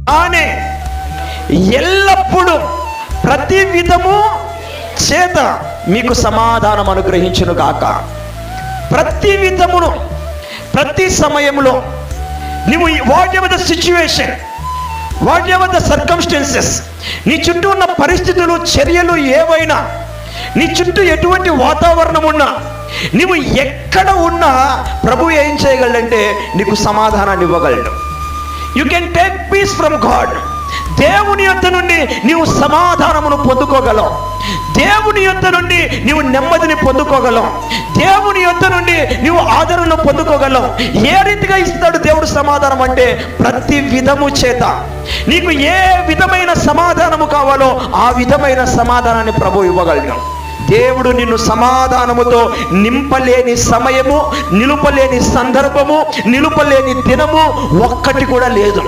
కానీ ఎల్లప్పుడూ ప్రతి విధము చేత మీకు సమాధానం అనుగ్రహించును గాక. ప్రతి విధమును, ప్రతి సమయంలో నువ్వు what ever the situation, what ever the circumstances, నీ చుట్టూ ఉన్న పరిస్థితులు, చర్యలు ఏవైనా, నీ చుట్టూ ఎటువంటి వాతావరణం ఉన్నా, నువ్వు ఎక్కడ ఉన్నా ప్రభు ఏం చేయగలడంటే నీకు సమాధానాన్ని ఇవ్వగలడు. You can take peace from God. దేవుని యొద్ద నుండి నీవు సమాధానమును పొందుకోగలవు. దేవుని యొద్ద నుండి నీవు నెమ్మదిని పొందుకోగలవు. దేవుని యొద్ద నుండి నీవు ఆదరణను పొందుకోగలవు. ఏ రీతిగా ఇస్తాడు దేవుడు సమాధానం అంటే ప్రతి విధము చేత. నీకు ఏ విధమైన సమాధానము కావాలో ఆ విధమైన సమాధానాన్ని ప్రభు ఇవ్వగలడు. దేవుడు నిన్ను సమాధానముతో నింపలేని సమయము, నిలుపలేని సందర్భము, నిలుపలేని దినము ఒక్కటి కూడా లేదు.